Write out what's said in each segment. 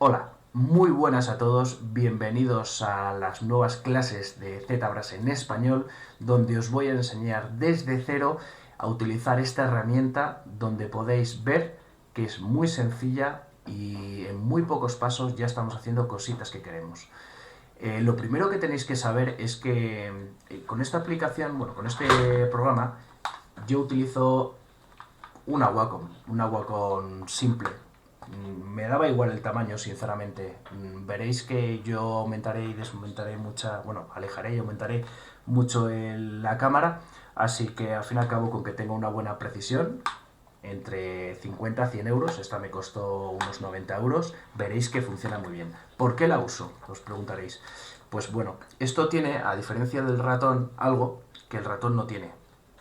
Hola, muy buenas a todos, bienvenidos a las nuevas clases de ZBrush en español, donde os voy a enseñar desde cero a utilizar esta herramienta donde podéis ver que es muy sencilla y en muy pocos pasos ya estamos haciendo cositas que queremos. Lo primero que tenéis que saber es que con esta aplicación, con este programa, yo utilizo una Wacom simple. Me daba igual el tamaño, sinceramente. Veréis que yo aumentaré y desaumentaré alejaré y aumentaré mucho la cámara, así que al fin y al cabo, con que tenga una buena precisión, entre 50 a 100 euros, esta me costó unos 90 euros, veréis que funciona muy bien. ¿Por qué la uso? Os preguntaréis. Pues bueno, esto tiene, a diferencia del ratón, algo que el ratón no tiene,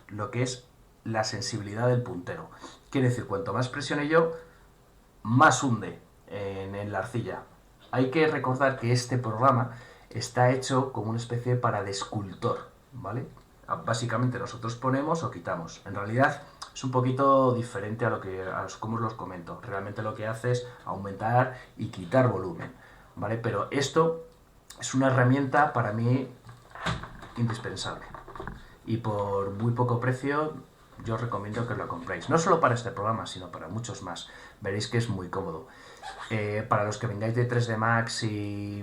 lo que es la sensibilidad del puntero. Quiere decir, cuanto más presione yo, más hunde en la arcilla. Hay que recordar que este programa está hecho como una especie de escultor, ¿vale? Básicamente nosotros ponemos o quitamos. En realidad es un poquito diferente a como os los comento. Realmente lo que hace es aumentar y quitar volumen, ¿vale? Pero esto es una herramienta para mí indispensable. Y por muy poco precio yo os recomiendo que lo compréis. No solo para este programa, sino para muchos más. Veréis que es muy cómodo. Para los que vengáis de 3D Max y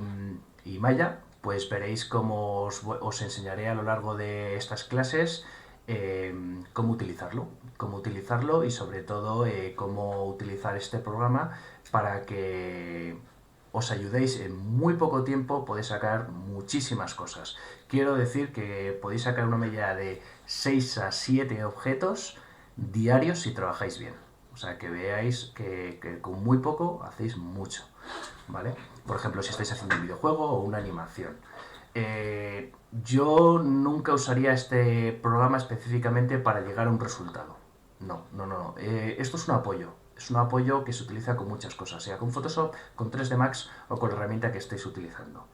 Maya, pues veréis cómo os enseñaré a lo largo de estas clases cómo utilizarlo y sobre todo cómo utilizar este programa para que os ayudéis en muy poco tiempo, podéis sacar muchísimas cosas. Quiero decir que podéis sacar una media de 6 a 7 objetos diarios si trabajáis bien. O sea, que veáis que con muy poco hacéis mucho, ¿vale? Por ejemplo, si estáis haciendo un videojuego o una animación. Yo nunca usaría este programa específicamente para llegar a un resultado. No. Esto es un apoyo. Es un apoyo que se utiliza con muchas cosas, sea con Photoshop, con 3D Max o con la herramienta que estéis utilizando.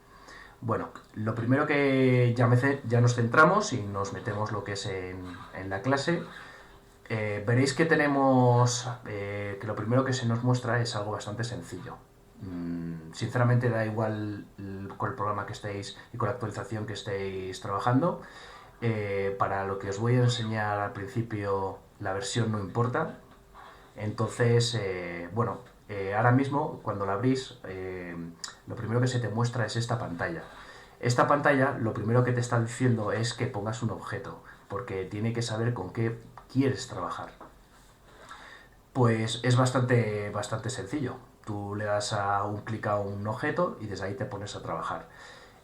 Bueno, lo primero que ya nos centramos y nos metemos lo que es en la clase. Veréis que tenemos que lo primero que se nos muestra es algo bastante sencillo. Sinceramente da igual con el programa que estéis y con la actualización que estéis trabajando. Para lo que os voy a enseñar al principio, la versión no importa. Entonces, ahora mismo cuando la abrís, lo primero que se te muestra es esta pantalla. Esta pantalla lo primero que te está diciendo es que pongas un objeto, porque tiene que saber con qué quieres trabajar. Pues es bastante sencillo. Tú le das a un clic a un objeto y desde ahí te pones a trabajar.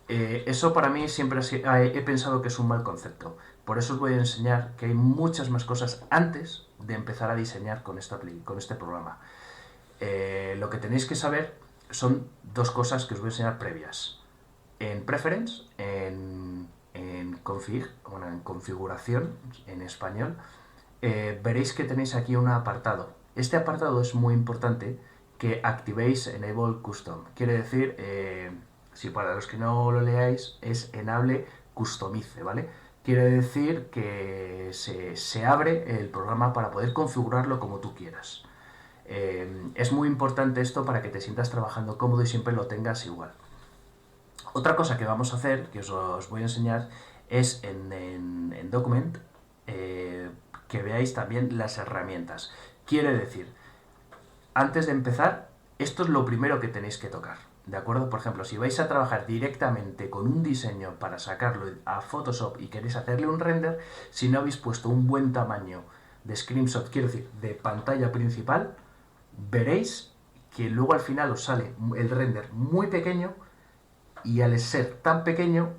Eso para mí siempre he pensado que es un mal concepto. Por eso os voy a enseñar que hay muchas más cosas antes de empezar a diseñar con este programa. Lo que tenéis que saber son dos cosas que os voy a enseñar previas. En Preference, en configuración en español, veréis que tenéis aquí un apartado. Este apartado es muy importante que activéis Enable Custom. Quiere decir, si para los que no lo leáis, es Enable Customize, ¿vale? Quiere decir que se abre el programa para poder configurarlo como tú quieras. Es muy importante esto para que te sientas trabajando cómodo y siempre lo tengas igual. Otra cosa que vamos a hacer, que os voy a enseñar, es en Document, que veáis también las herramientas. Quiere decir, antes de empezar, esto es lo primero que tenéis que tocar, ¿de acuerdo? Por ejemplo, si vais a trabajar directamente con un diseño para sacarlo a Photoshop y queréis hacerle un render, si no habéis puesto un buen tamaño de screenshot, quiero decir, de pantalla principal, veréis que luego al final os sale el render muy pequeño y al ser tan pequeño,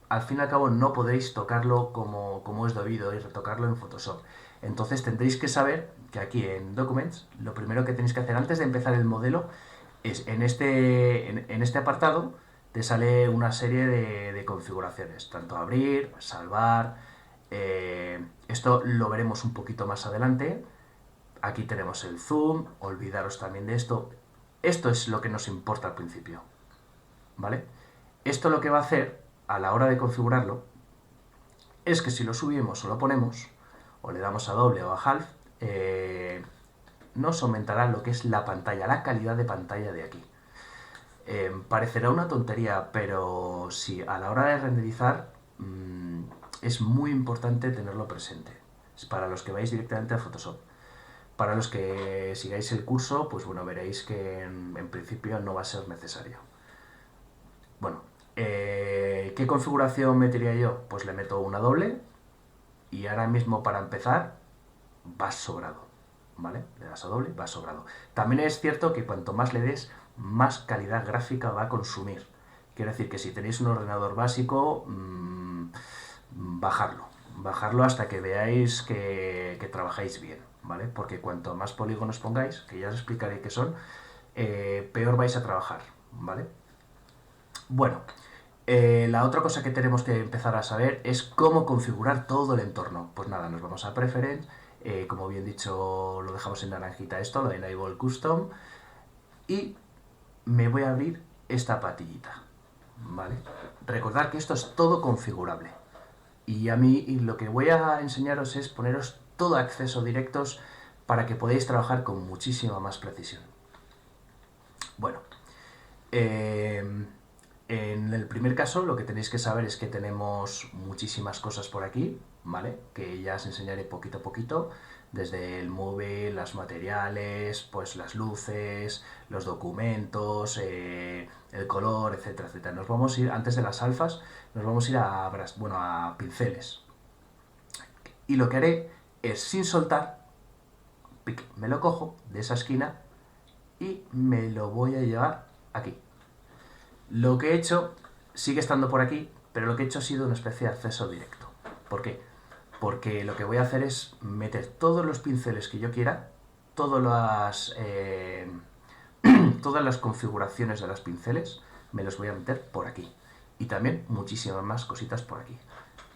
al fin y al cabo no podréis tocarlo como es debido y retocarlo en Photoshop. Entonces tendréis que saber que aquí en Documents, lo primero que tenéis que hacer antes de empezar el modelo es en este apartado te sale una serie de configuraciones, tanto abrir, salvar, esto lo veremos un poquito más adelante. Aquí tenemos el zoom, olvidaros también de esto. Esto es lo que nos importa al principio, ¿vale? Esto lo que va a hacer a la hora de configurarlo es que si lo subimos o lo ponemos, o le damos a doble o a half, nos aumentará lo que es la pantalla, la calidad de pantalla de aquí. Parecerá una tontería, pero sí, a la hora de renderizar es muy importante tenerlo presente. Es para los que vais directamente a Photoshop. Para los que sigáis el curso, pues bueno, veréis que en principio no va a ser necesario. Bueno, ¿qué configuración metería yo? Pues le meto una doble y ahora mismo para empezar vas sobrado, ¿vale? Le das a doble, vas sobrado. También es cierto que cuanto más le des, más calidad gráfica va a consumir. Quiero decir que si tenéis un ordenador básico, bajarlo hasta que veáis que trabajáis bien, ¿vale? Porque cuanto más polígonos pongáis, que ya os explicaré qué son, peor vais a trabajar, ¿vale? Bueno, la otra cosa que tenemos que empezar a saber es cómo configurar todo el entorno. Pues nada, nos vamos a Preference, como bien dicho lo dejamos en naranjita esto, lo de Enable Custom, y me voy a abrir esta patillita, ¿vale? Recordad que esto es todo configurable. Y a mí lo que voy a enseñaros es poneros todo acceso directos para que podáis trabajar con muchísima más precisión. Bueno, en el primer caso lo que tenéis que saber es que tenemos muchísimas cosas por aquí, ¿vale? Que ya os enseñaré poquito a poquito, desde el móvil, los materiales, pues las luces, los documentos, el color, etcétera, etcétera. Nos vamos a ir, antes de las alfas, nos vamos a ir a pinceles. Y lo que haré es, sin soltar, me lo cojo de esa esquina y me lo voy a llevar aquí. Lo que he hecho sigue estando por aquí, pero lo que he hecho ha sido una especie de acceso directo. ¿Por qué? Porque lo que voy a hacer es meter todos los pinceles que yo quiera, todas las configuraciones de los pinceles, me los voy a meter por aquí. Y también muchísimas más cositas por aquí.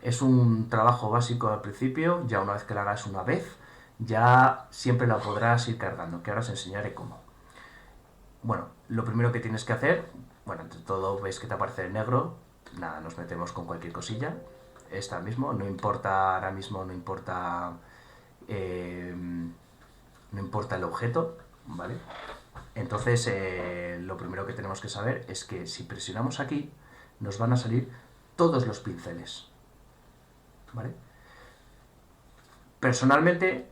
Es un trabajo básico al principio, ya una vez que lo hagas una vez, ya siempre la podrás ir cargando, que ahora os enseñaré cómo. Bueno, lo primero que tienes que hacer, bueno, entre todo ves que te aparece en negro, nada, nos metemos con cualquier cosilla, esta mismo, no importa ahora mismo, no importa el objeto, ¿vale? Entonces, lo primero que tenemos que saber es que si presionamos aquí, nos van a salir todos los pinceles, ¿vale? Personalmente,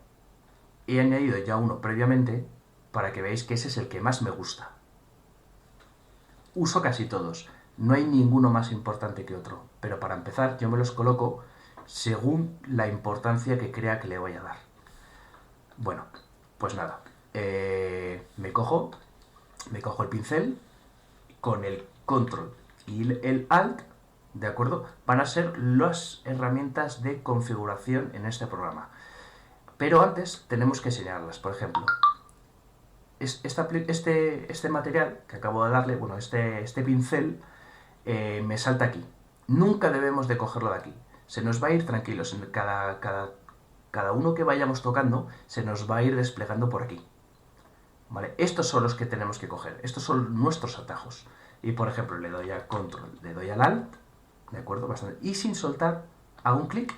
he añadido ya uno previamente para que veáis que ese es el que más me gusta. Uso casi todos, no hay ninguno más importante que otro, pero para empezar yo me los coloco según la importancia que crea que le voy a dar. Bueno, pues nada, me cojo el pincel con el control y el alt, ¿de acuerdo? Van a ser las herramientas de configuración en este programa. Pero antes tenemos que señalarlas, por ejemplo, este material que acabo de darle, bueno, este pincel, me salta aquí. Nunca debemos de cogerlo de aquí. Se nos va a ir tranquilos. Cada uno que vayamos tocando se nos va a ir desplegando por aquí. ¿Vale? Estos son los que tenemos que coger. Estos son nuestros atajos. Y por ejemplo, le doy al control, le doy al alt, ¿de acuerdo? Bastante. Y sin soltar, hago un clic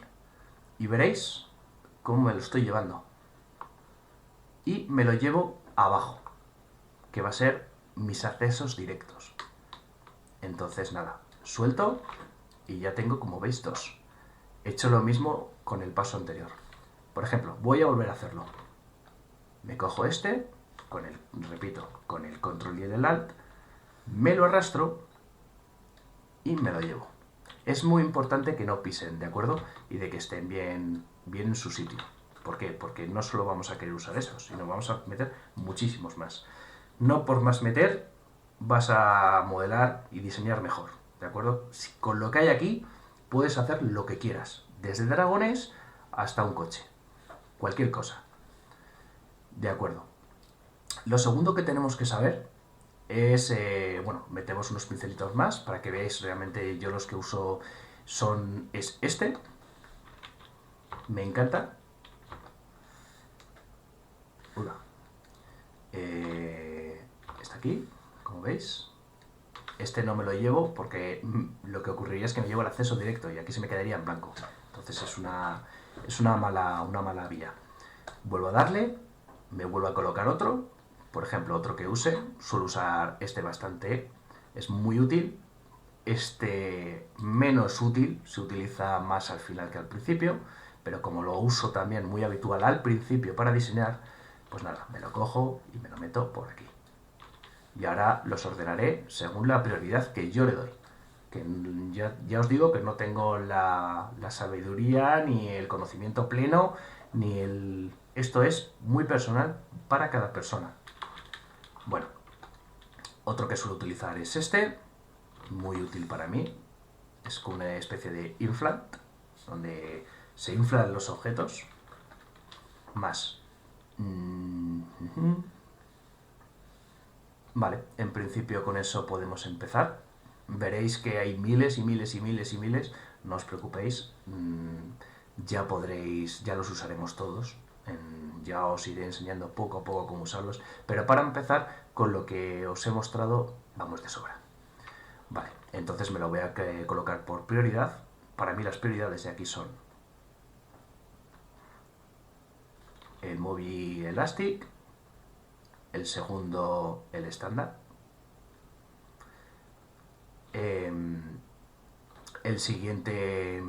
y veréis cómo me lo estoy llevando. Y me lo llevo abajo, que va a ser mis accesos directos. Entonces nada, suelto y ya tengo, como veis, dos. He hecho lo mismo con el paso anterior. Por ejemplo, voy a volver a hacerlo. Me cojo este, repito, con el control y el alt, me lo arrastro y me lo llevo. Es muy importante que no pisen, ¿de acuerdo? Y de que estén bien en su sitio. ¿Por qué? Porque no solo vamos a querer usar esos, sino vamos a meter muchísimos más. No por más meter vas a modelar y diseñar mejor, ¿de acuerdo? Con lo que hay aquí puedes hacer lo que quieras, desde dragones hasta un coche, cualquier cosa. De acuerdo. Lo segundo que tenemos que saber es, bueno, metemos unos pincelitos más para que veáis realmente yo los que uso es este, me encanta. Está aquí, como veis. Este no me lo llevo porque lo que ocurriría es que me llevo el acceso directo y aquí se me quedaría en blanco. Entonces es una mala vía. Vuelvo a darle, me vuelvo a colocar otro. Por ejemplo, otro que use, suelo usar este bastante, es muy útil. Este menos útil, se utiliza más al final que al principio, pero como lo uso también muy habitual al principio para diseñar, pues nada, me lo cojo y me lo meto por aquí. Y ahora los ordenaré según la prioridad que yo le doy. Que ya os digo que no tengo la sabiduría, ni el conocimiento pleno, ni el... Esto es muy personal para cada persona. Bueno, otro que suelo utilizar es este, muy útil para mí. Es como una especie de inflant, donde se inflan los objetos. Más. Vale, en principio con eso podemos empezar. Veréis que hay miles y miles y miles y miles. No os preocupéis. Ya podréis, ya los usaremos todos. Ya os iré enseñando poco a poco cómo usarlos. Pero para empezar, con lo que os he mostrado, vamos de sobra. Vale, entonces me lo voy a colocar por prioridad. Para mí las prioridades de aquí son el Movie Elastic, el segundo el estándar, el siguiente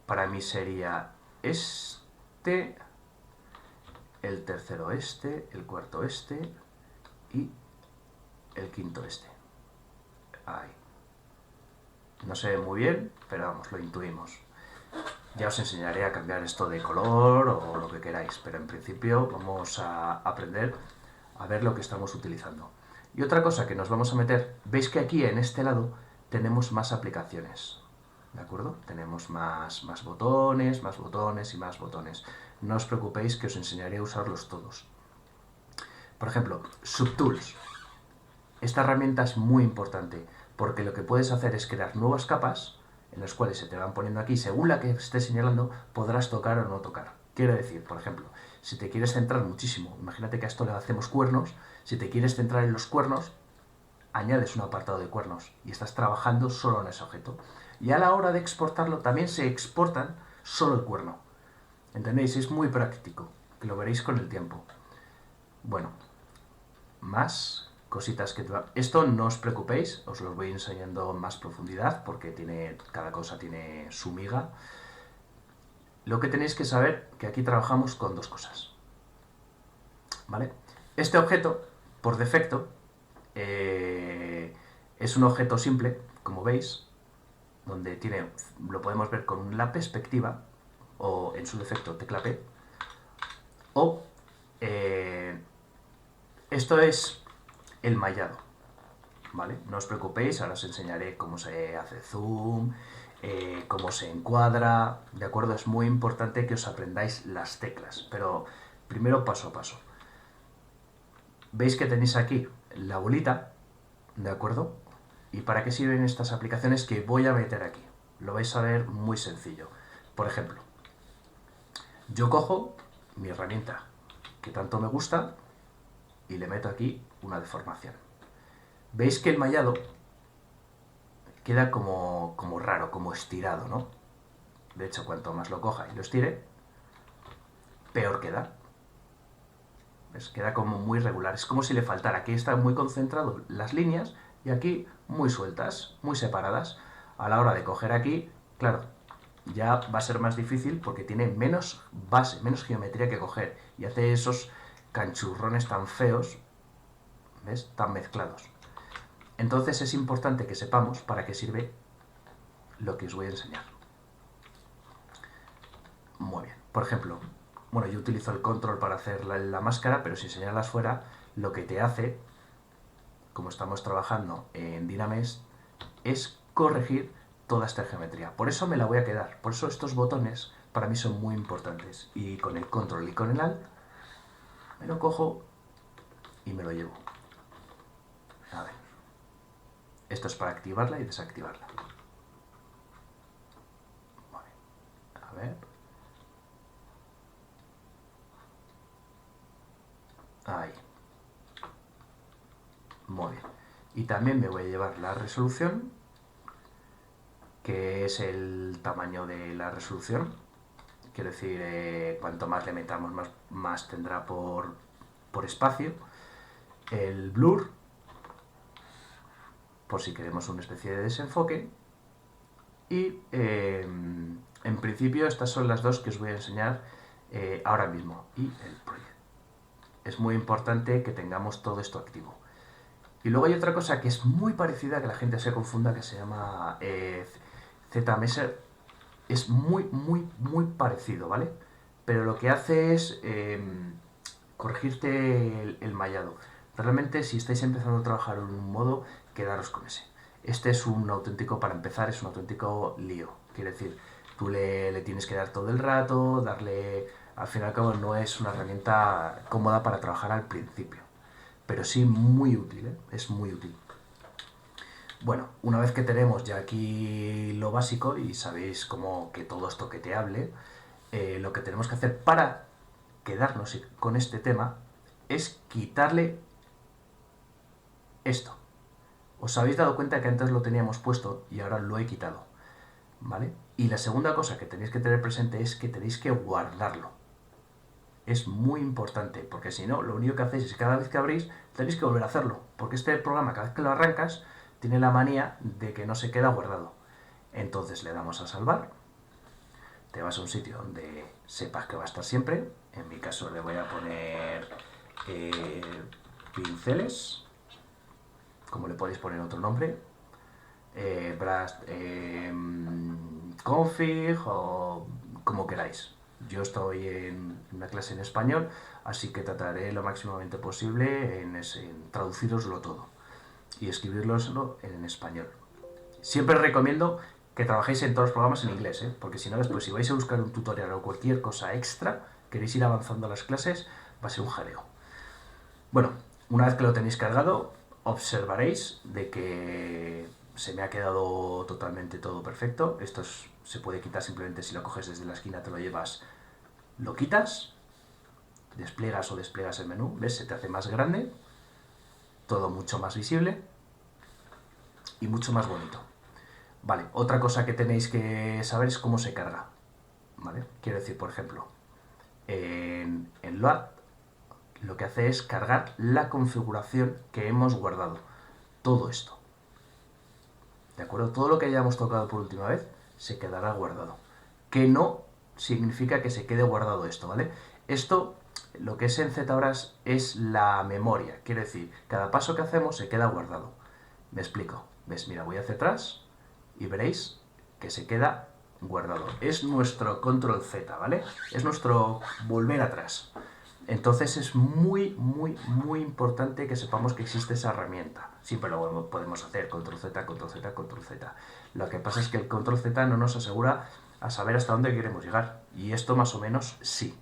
para mí sería este, el tercero este, el cuarto este y el quinto este. Ahí. No se ve muy bien, pero vamos, lo intuimos. Ya os enseñaré a cambiar esto de color o lo que queráis, pero en principio vamos a aprender a ver lo que estamos utilizando. Y otra cosa que nos vamos a meter, veis que aquí en este lado tenemos más aplicaciones, ¿de acuerdo? Tenemos más botones y más botones. No os preocupéis que os enseñaré a usarlos todos. Por ejemplo, Subtools. Esta herramienta es muy importante porque lo que puedes hacer es crear nuevas capas en las cuales se te van poniendo aquí, según la que estés señalando, podrás tocar o no tocar. Quiero decir, por ejemplo, si te quieres centrar muchísimo, imagínate que a esto le hacemos cuernos, si te quieres centrar en los cuernos, añades un apartado de cuernos y estás trabajando solo en ese objeto. Y a la hora de exportarlo también se exportan solo el cuerno. ¿Entendéis? Es muy práctico, que lo veréis con el tiempo. Bueno, más cositas que... Esto no os preocupéis, os lo voy enseñando en más profundidad porque cada cosa tiene su miga. Lo que tenéis que saber que aquí trabajamos con dos cosas. ¿Vale? Este objeto, por defecto, es un objeto simple, como veis, donde lo podemos ver con la perspectiva, o en su defecto tecla P, o esto es el mallado, ¿vale? No os preocupéis, ahora os enseñaré cómo se hace zoom, cómo se encuadra, ¿de acuerdo? Es muy importante que os aprendáis las teclas, pero primero paso a paso. Veis que tenéis aquí la bolita, ¿de acuerdo? ¿Y para qué sirven estas aplicaciones que voy a meter aquí? Lo vais a ver muy sencillo. Por ejemplo, yo cojo mi herramienta que tanto me gusta y le meto aquí una deformación. Veis que el mallado queda como raro, como estirado, ¿no? De hecho, cuanto más lo coja y lo estire, peor queda. ¿Ves? Queda como muy regular. Es como si le faltara. Aquí están muy concentradas las líneas y aquí muy sueltas, muy separadas. A la hora de coger aquí, claro, ya va a ser más difícil porque tiene menos base, menos geometría que coger. Y hace esos canchurrones tan feos, ¿ves? Tan mezclados. Entonces es importante que sepamos para qué sirve lo que os voy a enseñar. Muy bien. Por ejemplo, bueno, yo utilizo el control para hacer la máscara, pero si señalas fuera, lo que te hace, como estamos trabajando en Dynamesh, es corregir toda esta geometría. Por eso me la voy a quedar. Por eso estos botones para mí son muy importantes. Y con el control y con el alt, me lo cojo y me lo llevo. A ver. Esto es para activarla y desactivarla. Vale. A ver. Ahí. Muy bien. Y también me voy a llevar la resolución, que es el tamaño de la resolución. Quiero decir, cuanto más le metamos, más tendrá por espacio. El blur, por si queremos una especie de desenfoque. Y en principio estas son las dos que os voy a enseñar ahora mismo. Y el project. Es muy importante que tengamos todo esto activo. Y luego hay otra cosa que es muy parecida, que la gente se confunda, que se llama ZMeser. Es muy parecido, ¿vale? Pero lo que hace es corregirte el mallado. Realmente, si estáis empezando a trabajar en un modo, quedaros con ese. Este es un auténtico, para empezar, es un auténtico lío. Quiere decir, tú le tienes que dar todo el rato, darle... Al fin y al cabo no es una herramienta cómoda para trabajar al principio. Pero sí muy útil, ¿eh? Es muy útil. Bueno, una vez que tenemos ya aquí lo básico y sabéis cómo que todo es toqueteable, lo que tenemos que hacer para quedarnos con este tema es quitarle esto. Os habéis dado cuenta que antes lo teníamos puesto y ahora lo he quitado, ¿vale? Y la segunda cosa que tenéis que tener presente es que tenéis que guardarlo. Es muy importante, porque si no, lo único que hacéis es que cada vez que abrís tenéis que volver a hacerlo, porque este programa cada vez que lo arrancas tiene la manía de que no se queda guardado. Entonces le damos a salvar, te vas a un sitio donde sepas que va a estar siempre. En mi caso le voy a poner pinceles, como le podéis poner otro nombre, config o como queráis. Yo estoy en una clase en español, así que trataré lo máximamente posible en traduciroslo todo y escribirlo en español. Siempre recomiendo que trabajéis en todos los programas en inglés, porque si no, después si vais a buscar un tutorial o cualquier cosa extra, queréis ir avanzando a las clases, va a ser un jaleo. Bueno, una vez que lo tenéis cargado, observaréis de que se me ha quedado totalmente todo perfecto. Esto se puede quitar simplemente si lo coges desde la esquina, te lo llevas, lo quitas, despliegas o despliegas el menú, ¿ves? Se te hace más grande, todo mucho más visible y mucho más bonito. Vale, otra cosa que tenéis que saber es cómo se carga, ¿vale? Quiero decir, por ejemplo, en Load lo que hace es cargar la configuración que hemos guardado. Todo esto. ¿De acuerdo? Todo lo que hayamos tocado por última vez se quedará guardado. Que no significa que se quede guardado esto, ¿vale? Esto, lo que es en ZBrush es la memoria. Quiere decir, cada paso que hacemos se queda guardado. Me explico. ¿Ves? Mira, voy hacia atrás y veréis que se queda guardado. Es nuestro control Z, ¿vale? Es nuestro volver atrás. Entonces es muy importante que sepamos que existe esa herramienta. Siempre lo podemos hacer, control Z, control Z, control Z. Lo que pasa es que el control Z no nos asegura a saber hasta dónde queremos llegar. Y esto más o menos sí.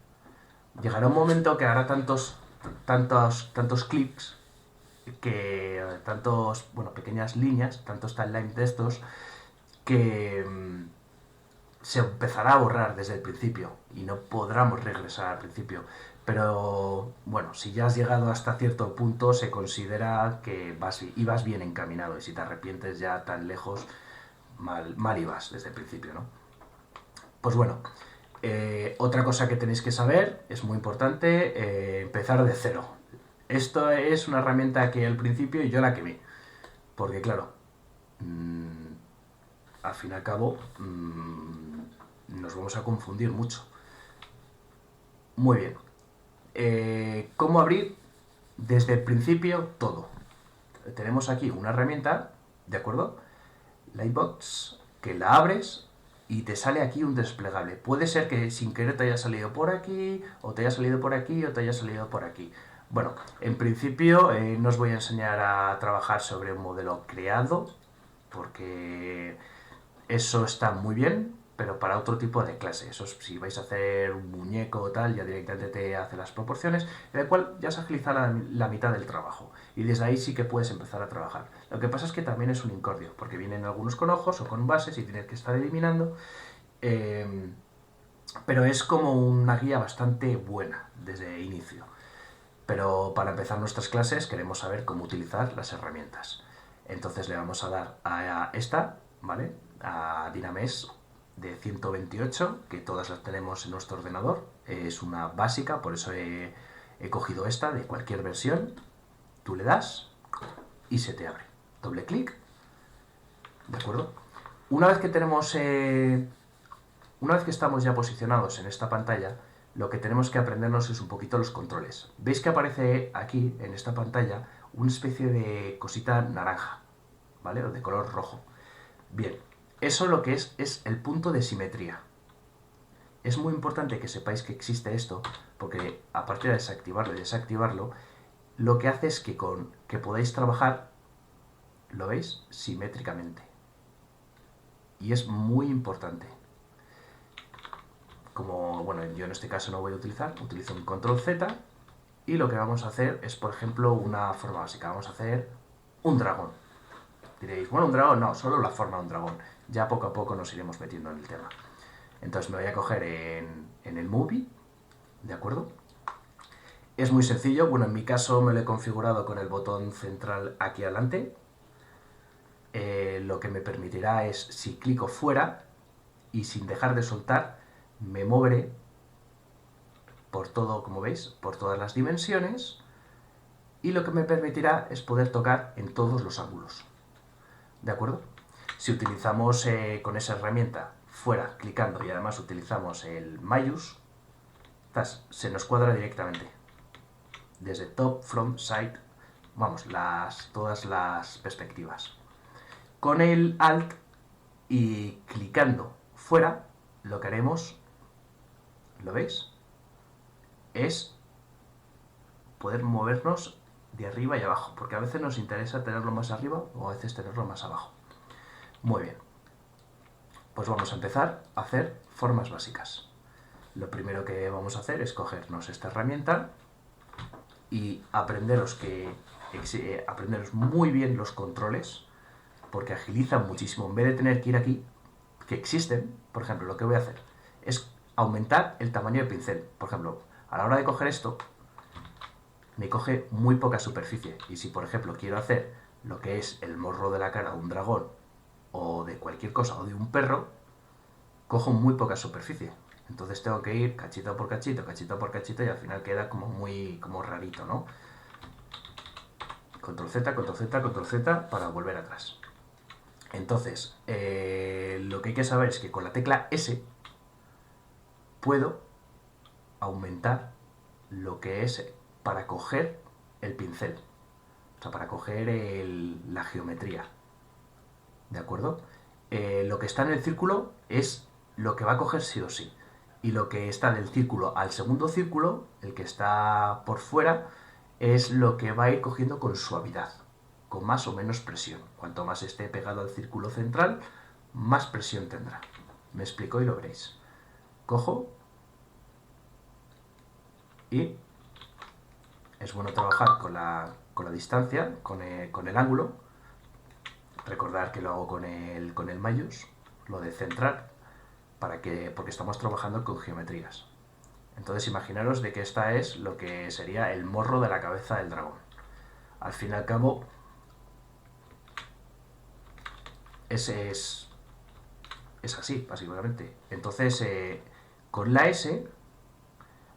Llegará un momento que hará tantos clics, que pequeñas líneas, tantos timelines de estos, que se empezará a borrar desde el principio y no podremos regresar al principio. Pero bueno, si ya has llegado hasta cierto punto, se considera que ibas bien encaminado, y si te arrepientes ya tan lejos, mal ibas desde el principio, ¿no? Pues bueno, otra cosa que tenéis que saber, es muy importante, empezar de cero. Esto es una herramienta que al principio yo la quemé, porque claro, al fin y al cabo nos vamos a confundir mucho. Muy bien. ¿Cómo abrir desde el principio todo? Tenemos aquí una herramienta, ¿de acuerdo? Lightbox, que la abres y te sale aquí un desplegable. Puede ser que sin querer te haya salido por aquí, o te haya salido por aquí, o te haya salido por aquí. Bueno, en principio no os voy a enseñar a trabajar sobre un modelo creado, porque eso está muy bien, pero para otro tipo de clase. Eso si vais a hacer un muñeco o tal, ya directamente te hace las proporciones, en el cual ya se agiliza la mitad del trabajo. Y desde ahí sí que puedes empezar a trabajar. Lo que pasa es que también es un incordio, porque vienen algunos con ojos o con bases y tienes que estar eliminando. Pero es como una guía bastante buena desde inicio. Pero para empezar nuestras clases queremos saber cómo utilizar las herramientas. Entonces le vamos a dar a esta, ¿vale? A Dynamesh de 128, que todas las tenemos en nuestro ordenador. Es una básica, por eso he cogido esta de cualquier versión. Tú le das y se te abre. Doble clic ¿De acuerdo? Una vez que tenemos, una vez que estamos ya posicionados en esta pantalla, lo que tenemos que aprendernos es un poquito los controles. Veis que aparece aquí, en esta pantalla, una especie de cosita naranja, ¿vale? O de color rojo. Bien, eso lo que es el punto de simetría. Es muy importante que sepáis que existe esto, porque aparte de desactivarlo y desactivarlo, lo que hace es que podáis trabajar, ¿lo veis? Simétricamente. Y es muy importante. Como, bueno, yo en este caso no voy a utilizar, utilizo un control Z y lo que vamos a hacer es, por ejemplo, una forma básica. Vamos a hacer un dragón. Diréis, bueno, un dragón, no, solo la forma de un dragón. Ya poco a poco nos iremos metiendo en el tema. Entonces me voy a coger en el Movie, ¿de acuerdo? Es muy sencillo, bueno, en mi caso me lo he configurado con el botón central aquí adelante. Lo que me permitirá es, si clico fuera y sin dejar de soltar, me moveré por todo, como veis, por todas las dimensiones, y lo que me permitirá es poder tocar en todos los ángulos. ¿De acuerdo? Si utilizamos con esa herramienta fuera, clicando, y además utilizamos el Mayus, se nos cuadra directamente. Desde top, front, side, vamos, todas las perspectivas. Con el Alt y clicando fuera, lo que haremos, ¿lo veis? Es poder movernos de arriba y abajo, porque a veces nos interesa tenerlo más arriba o a veces tenerlo más abajo. Muy bien, pues vamos a empezar a hacer formas básicas. Lo primero que vamos a hacer es cogernos esta herramienta y aprenderos muy bien los controles, porque agilizan muchísimo. En vez de tener que ir aquí, que existen, por ejemplo, lo que voy a hacer es aumentar el tamaño del pincel. Por ejemplo, a la hora de coger esto, me coge muy poca superficie. Y si, por ejemplo, quiero hacer lo que es el morro de la cara de un dragón, o de cualquier cosa, o de un perro, cojo muy poca superficie. Entonces tengo que ir cachito por cachito, cachito por cachito, y al final queda como rarito, ¿no? Control Z, Control Z, Control Z para volver atrás. Entonces, lo que hay que saber es que con la tecla S puedo aumentar lo que es para coger el pincel, o sea, para coger la geometría, ¿de acuerdo? Lo que está en el círculo es lo que va a coger sí o sí, y lo que está del círculo al segundo círculo, el que está por fuera, es lo que va a ir cogiendo con suavidad, con más o menos presión. Cuanto más esté pegado al círculo central, más presión tendrá. Me explico y lo veréis. Cojo y es bueno trabajar con la distancia, con el ángulo. Recordar que lo hago con el Mayus, lo de centrar, porque estamos trabajando con geometrías. Entonces imaginaros de que esta es lo que sería el morro de la cabeza del dragón. Al fin y al cabo, ese es así, básicamente. Entonces, con la S,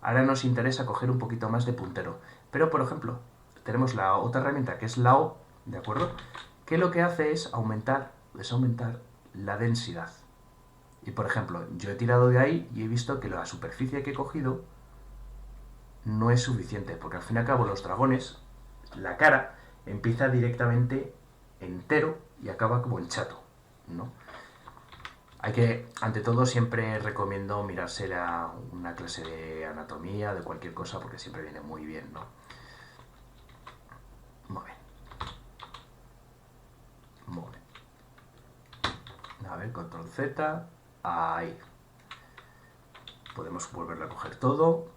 ahora nos interesa coger un poquito más de puntero. Pero, por ejemplo, tenemos la otra herramienta que es la O, ¿de acuerdo? Que lo que hace es aumentar la densidad. Y, por ejemplo, yo he tirado de ahí y he visto que la superficie que he cogido no es suficiente, porque al fin y al cabo los dragones, la cara empieza directamente entero y acaba como en chato, ¿no? Hay que, ante todo, siempre recomiendo mirarse una clase de anatomía, de cualquier cosa, porque siempre viene muy bien, ¿no? Muy bien. Muy bien. A ver, control Z. Ahí. Podemos volverlo a coger todo.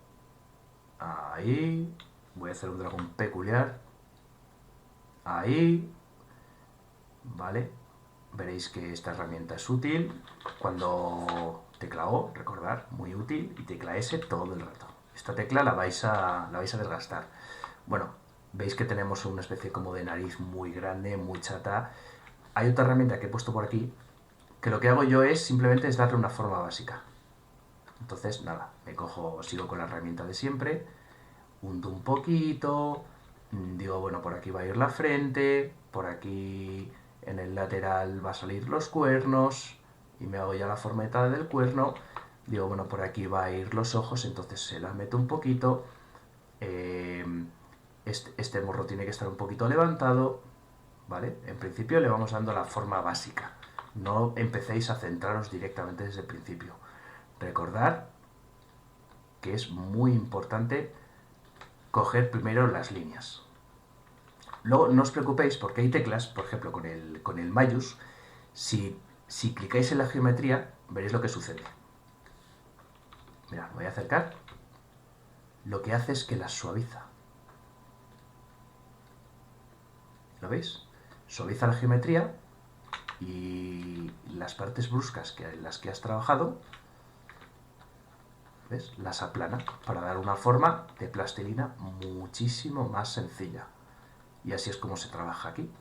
Ahí. Voy a hacer un dragón peculiar. Ahí. Vale. Veréis que esta herramienta es útil. Cuando tecla O, recordar, muy útil. Y tecla S todo el rato. Esta tecla la vais a desgastar. Bueno, veis que tenemos una especie como de nariz muy grande, muy chata. Hay otra herramienta que he puesto por aquí, que lo que hago yo simplemente es darle una forma básica. Entonces, nada, sigo con la herramienta de siempre, hundo un poquito, digo, bueno, por aquí va a ir la frente, por aquí en el lateral va a salir los cuernos, y me hago ya la formeta del cuerno. Digo, bueno, por aquí va a ir los ojos, entonces se la meto un poquito. Este morro tiene que estar un poquito levantado, ¿vale? En principio le vamos dando la forma básica. No empecéis a centraros directamente desde el principio. Recordad que es muy importante coger primero las líneas. Luego no os preocupéis porque hay teclas, por ejemplo con el Mayus, si clicáis en la geometría veréis lo que sucede. Mirad, me voy a acercar. Lo que hace es que las suaviza. ¿Lo veis? Suaviza la geometría y las partes bruscas en las que has trabajado, ¿ves? Las aplana para dar una forma de plastilina muchísimo más sencilla. Y así es como se trabaja aquí.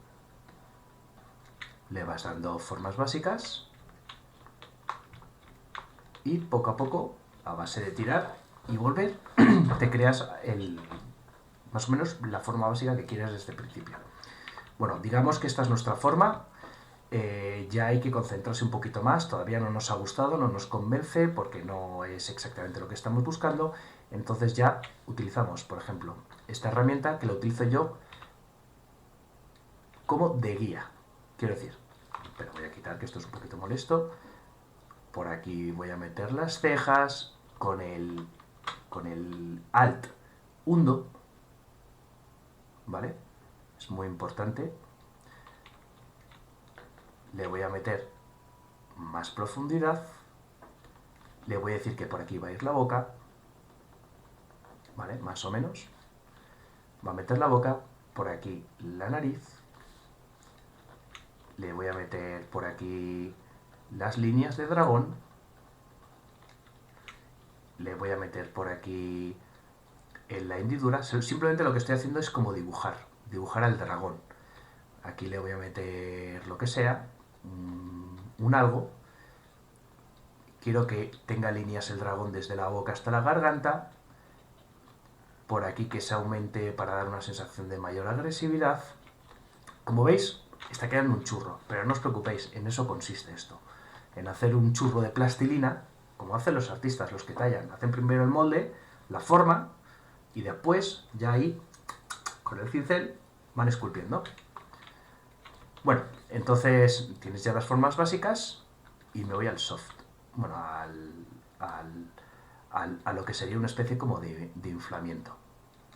Le vas dando formas básicas y poco a poco, a base de tirar y volver, te creas más o menos la forma básica que quieres desde el principio. Bueno, digamos que esta es nuestra forma. Ya hay que concentrarse un poquito más, todavía no nos ha gustado, no nos convence porque no es exactamente lo que estamos buscando. Entonces ya utilizamos, por ejemplo, esta herramienta que la utilizo yo como de guía, quiero decir. Pero voy a quitar que esto es un poquito molesto. Por aquí voy a meter las cejas con el Alt hundo, ¿vale? Es muy importante. Le voy a meter más profundidad. Le voy a decir que por aquí va a ir la boca, ¿vale? Más o menos. Va a meter la boca, por aquí la nariz. Le voy a meter por aquí las líneas de dragón. Le voy a meter por aquí en la hendidura. Simplemente lo que estoy haciendo es como dibujar al dragón. Aquí le voy a meter lo que sea, un algo. Quiero que tenga líneas el dragón desde la boca hasta la garganta. Por aquí que se aumente para dar una sensación de mayor agresividad. Como veis, está quedando un churro, pero no os preocupéis, en eso consiste esto. En hacer un churro de plastilina, como hacen los artistas, los que tallan. Hacen primero el molde, la forma, y después, ya ahí, con el cincel, van esculpiendo. Bueno, entonces tienes ya las formas básicas y me voy al soft. Bueno, a lo que sería una especie como de inflamiento,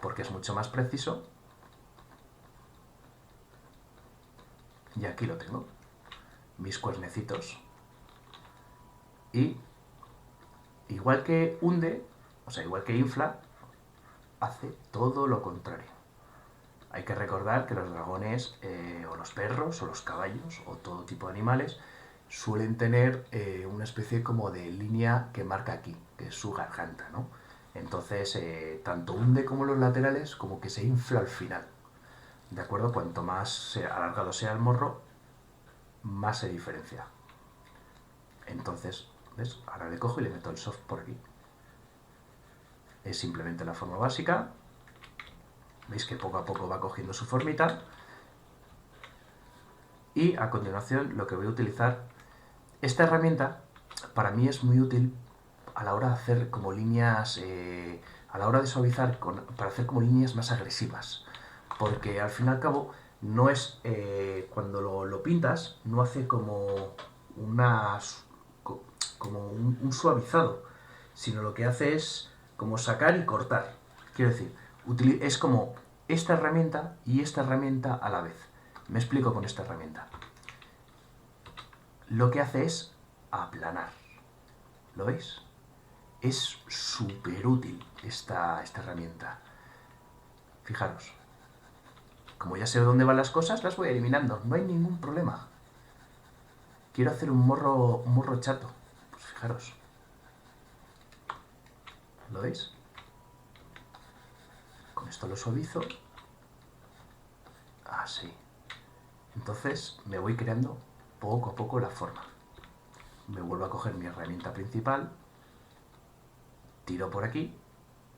porque es mucho más preciso. Y aquí lo tengo, mis cuernecitos. Y igual que hunde, o sea, igual que infla, hace todo lo contrario. Hay que recordar que los dragones, o los perros, o los caballos, o todo tipo de animales, suelen tener una especie como de línea que marca aquí, que es su garganta, ¿no? Entonces, tanto hunde como los laterales, como que se infla al final. ¿De acuerdo? Cuanto más alargado sea el morro, más se diferencia. Entonces, ¿ves? Ahora le cojo y le meto el soft por aquí. Es simplemente la forma básica. Veis que poco a poco va cogiendo su formita. Y a continuación lo que voy a utilizar, esta herramienta para mí es muy útil a la hora de hacer como líneas, a la hora de suavizar, para hacer como líneas más agresivas. Porque al fin y al cabo no es, cuando lo pintas, no hace como un suavizado, sino lo que hace es como sacar y cortar. Quiero decir, es como esta herramienta y esta herramienta a la vez. Me explico con esta herramienta. Lo que hace es aplanar. ¿Lo veis? Es súper útil esta herramienta. Fijaros. Como ya sé dónde van las cosas, las voy eliminando. No hay ningún problema. Quiero hacer un morro chato. Pues fijaros. ¿Lo veis? Con esto lo suavizo. Así. Entonces me voy creando poco a poco la forma. Me vuelvo a coger mi herramienta principal, tiro por aquí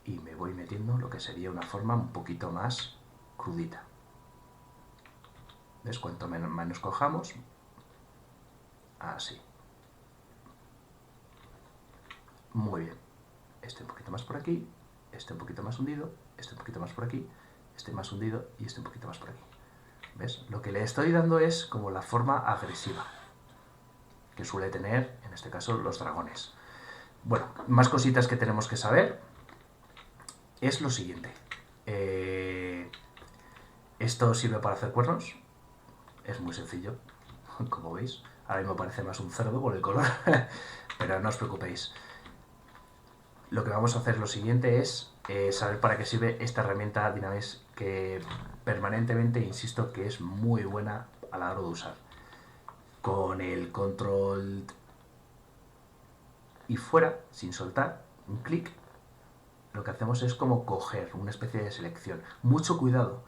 y me voy metiendo lo que sería una forma un poquito más crudita. ¿Ves? Cuanto menos cojamos, así. Muy bien. Este un poquito más por aquí, este un poquito más hundido, este un poquito más por aquí, este más hundido y este un poquito más por aquí. ¿Ves? Lo que le estoy dando es como la forma agresiva que suele tener, en este caso, los dragones. Bueno, más cositas que tenemos que saber es lo siguiente. Esto sirve para hacer cuernos. Es muy sencillo, como veis. Ahora mismo parece más un cerdo por el color, pero no os preocupéis. Lo que vamos a hacer lo siguiente es saber para qué sirve esta herramienta Dynamesh, que permanentemente insisto que es muy buena a la hora de usar. Con el control y fuera, sin soltar, un clic, lo que hacemos es como coger una especie de selección. Mucho cuidado,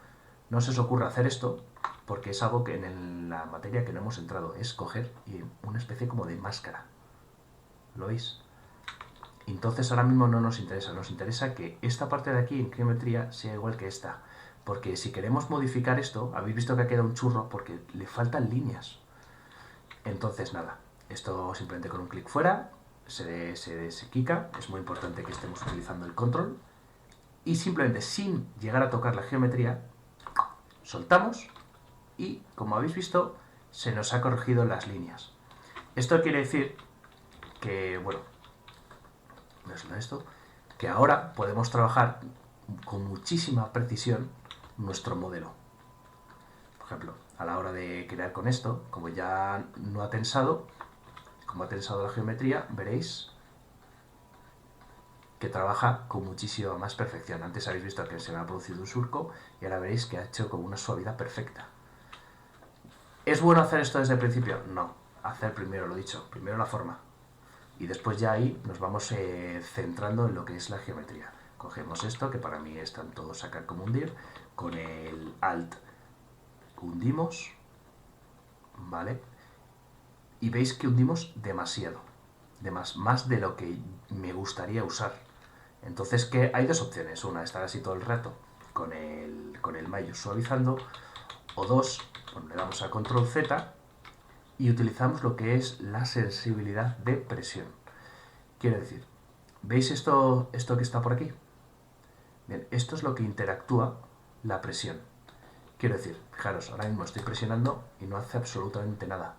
no se os ocurra hacer esto, porque es algo que en la materia que no hemos entrado, es coger una especie como de máscara. ¿Lo veis? Entonces ahora mismo no nos interesa que esta parte de aquí en geometría sea igual que esta, porque si queremos modificar esto, habéis visto que ha quedado un churro porque le faltan líneas. Entonces nada, esto simplemente con un clic fuera se quica. Es muy importante que estemos utilizando el control y simplemente sin llegar a tocar la geometría soltamos y, como habéis visto, se nos ha corregido las líneas. Esto quiere decir que, bueno, que ahora podemos trabajar con muchísima precisión nuestro modelo. Por ejemplo, a la hora de crear con esto, como ya no ha tensado, como ha tensado la geometría, veréis que trabaja con muchísima más perfección. Antes habéis visto que se me ha producido un surco y ahora veréis que ha hecho con una suavidad perfecta. ¿Es bueno hacer esto desde el principio? No. Hacer primero, lo dicho, primero la forma. Y después ya ahí nos vamos centrando en lo que es la geometría. Cogemos esto, que para mí es tanto sacar como hundir, con el Alt hundimos, ¿vale? Y veis que hundimos demasiado, más de lo que me gustaría usar. Entonces, ¿qué? Hay dos opciones. Una, estar así todo el rato con el mayo suavizando, o dos, bueno, le damos a Control Z y utilizamos lo que es la sensibilidad de presión. Quiere decir, ¿veis esto que está por aquí? Bien, esto es lo que interactúa la presión. Quiero decir, fijaros, ahora mismo estoy presionando y no hace absolutamente nada.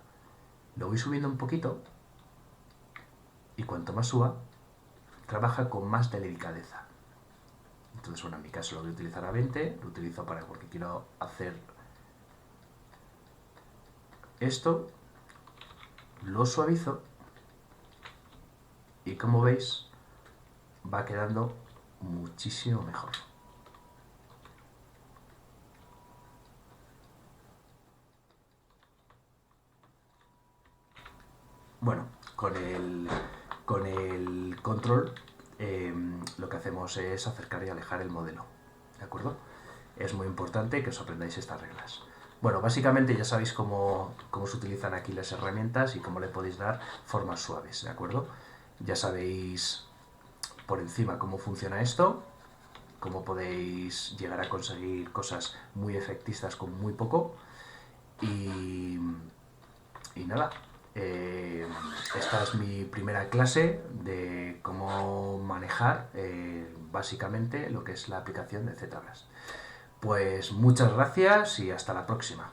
Lo voy subiendo un poquito y cuanto más suba, trabaja con más delicadeza. Entonces, bueno, en mi caso lo voy a utilizar a 20, lo utilizo porque quiero hacer esto, lo suavizo y como veis va quedando muchísimo mejor. Bueno, con el control lo que hacemos es acercar y alejar el modelo, ¿de acuerdo? Es muy importante que os aprendáis estas reglas. Bueno, básicamente ya sabéis cómo se utilizan aquí las herramientas y cómo le podéis dar formas suaves, ¿de acuerdo? Ya sabéis por encima cómo funciona esto, cómo podéis llegar a conseguir cosas muy efectistas con muy poco y nada. Esta es mi primera clase de cómo manejar básicamente lo que es la aplicación de ZBrush. Pues muchas gracias y hasta la próxima.